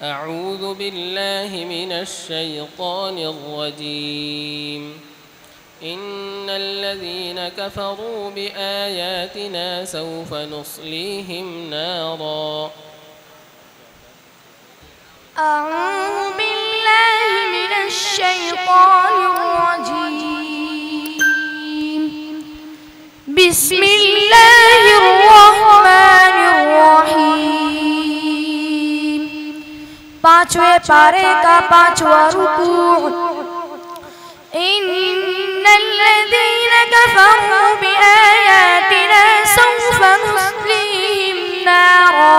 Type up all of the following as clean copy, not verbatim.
أعوذ بالله من الشيطان الرجيم. إن الذين كفروا بآياتنا سوف نصليهم نارا. أعوذ بالله من الشيطان الرجيم. بسم الله الرحمن الرحيم. पांचवें पारे का पांचवा रुकू। इन्नल्लज़ीन कफ़रू बिआयातिना सौफ़ नुस्लीहिम नारा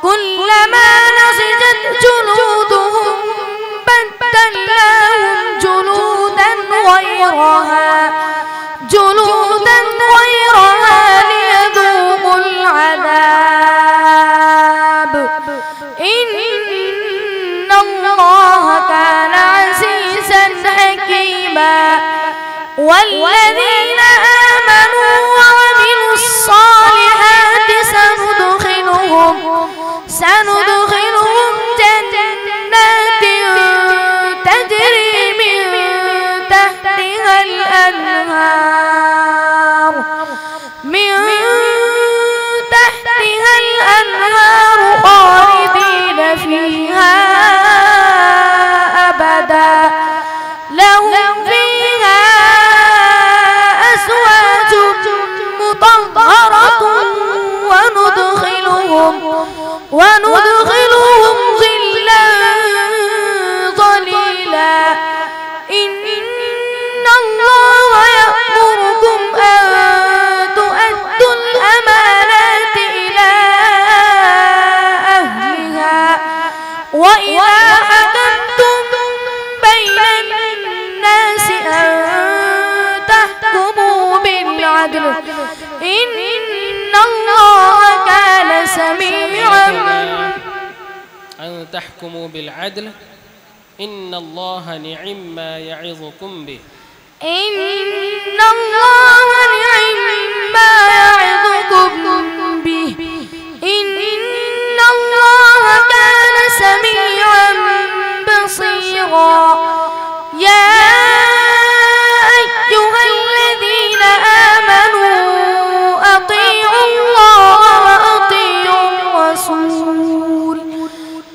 कुल्लमा नज़िजत जुलूदुहुम बद्दलनाहुम जुलूदन ग़यरहा लियذूक़ुल अज़ाब। इन्नल्लाह काना अज़ीज़न हकीमा। वल्लज़ीन आमनू वअमिलुस्सालिहाति सनुदखिलुहुम जन्नातिन तजरी मिन तहतिहल अन्हार खालिदीन फीहा अबदा लहुम फीहा अज़वाजुन मुطهرة وندخلهم ظلا ظليلا। إن الله يأمركم أن تؤدوا الأمانات إلى أهلها وإذا حكمتم بين الناس أن تحكموا بالعدل إن الله كان سميعا. أن تحكموا بالعدل إن الله نعم ما يعظكم به. إن الله نعم ما يعظكم به إن الله كان سميعا بصيرا. يا أيها الذين آمنوا أطيعوا الله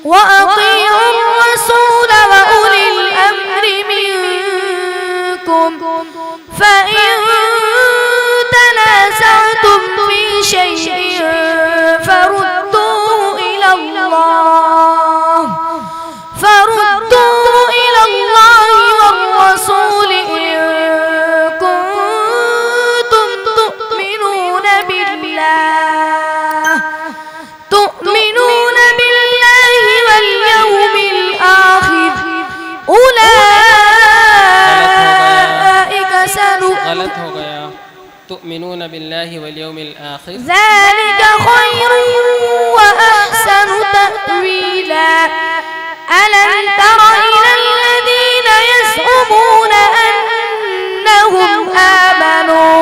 وأطيعوا الرسول وأولي الأمر منكم فإن تنازعتم في شيء فردوه إلى الله والرسول إن كنتم تؤمنون بالله واليوم الآخر أولئك غلط हो गया تؤمنون بالله واليوم الآخر ذلك خير وأحسن تأويلا. ألم تر إلى الذين يزعمون أنهم آمنوا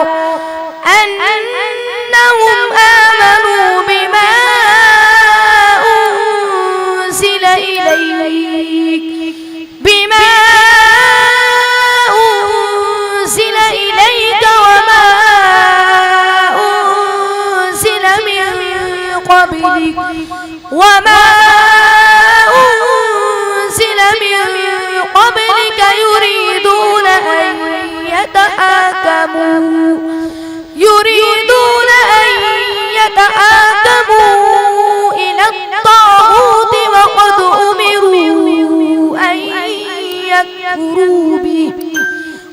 بما أنزل إليك وما أنزل من قبلك يريدون أن يتحاكموا إلى الطاغوت وقد أمروا أن يكفروا به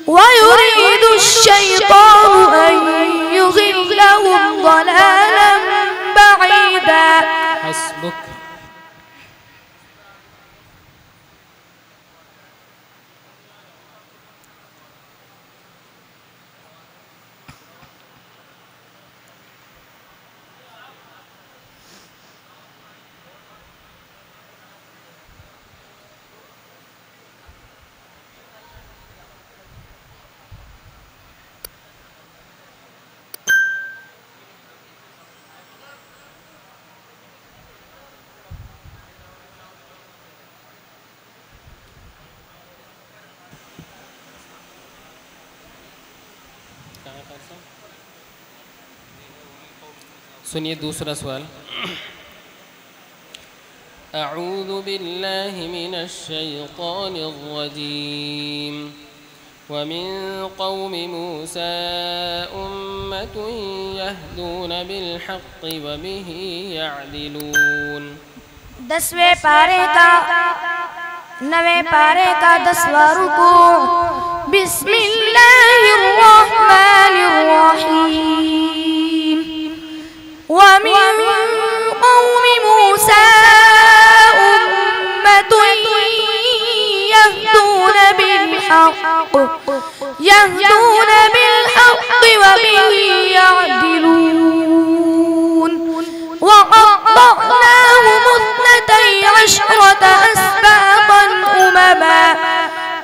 ويريد الشيطان أن يضلهم ضلالا بعيدا. حسبك. सुनिए दूसरा सवाल। अऊज़ु बिल्लाहि मिनश शैतानिर रजीम वमिन कौमि मूसा उम्मतुन यहदून बिल हक़्क़ि व बिही यअदिलून। 10वें पारे का 9वें पारे का 10वां रुकू। बिस्मिल्लाहिर्रहमानिर्रहीम। वमिन कौमि मूसा उम्मतुन यहदून बिल हक़्क़ि व बिही यअदिलून। وقطعناهم 12 أسباطا أمما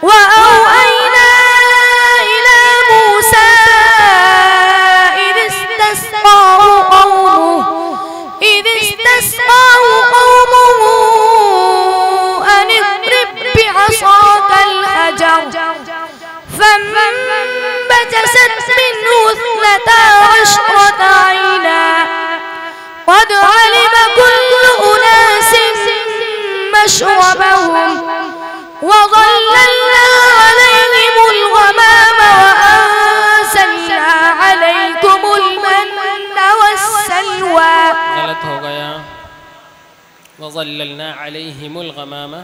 وأوحينا إلى موسى إذ استسقاه قومه أن اضرب بعصاك الحجر فانبجست منه 12 عينا قد علم كل أناس مشربهم وظللنا عليهم الغمام وأنزلنا عليكم المن والسلوى। गलत हो गया। वज़ल्ललना अलैहिमुल गमामा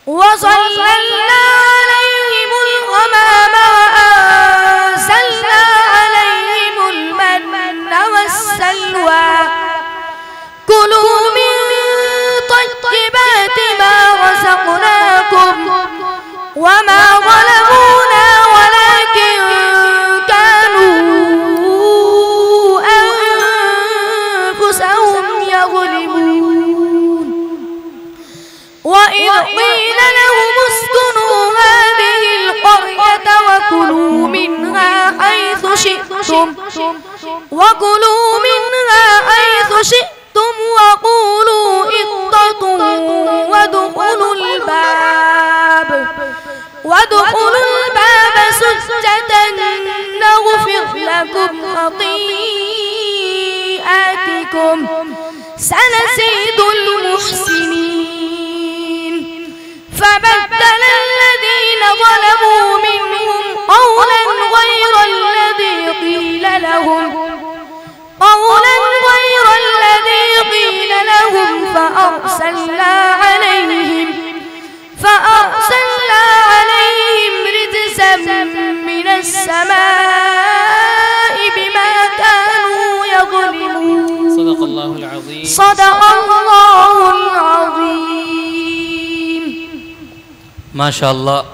وظللنا عليهم الغمام وأنزلنا عليهم المن والسلوى كلوا من طيبات ما رزقناكم وما ظلمونا ولكن كانوا أنفسهم يظلمون. وإذ قيل لهم اسكنوا هذه القرية وكلوا منها حيث شئتم وقولوا حطة وادخلوا الباب سجدا نغفر لكم خطيئاتكم سنزيد المحسنين. فبدل الذين ظلموا منهم قولا غير الذي قيل لهم فأرسلنا عليهم رجزا من السماء بما كانوا يظلمون. صدق الله العظيم. صدق الله العظيم. ما شاء الله.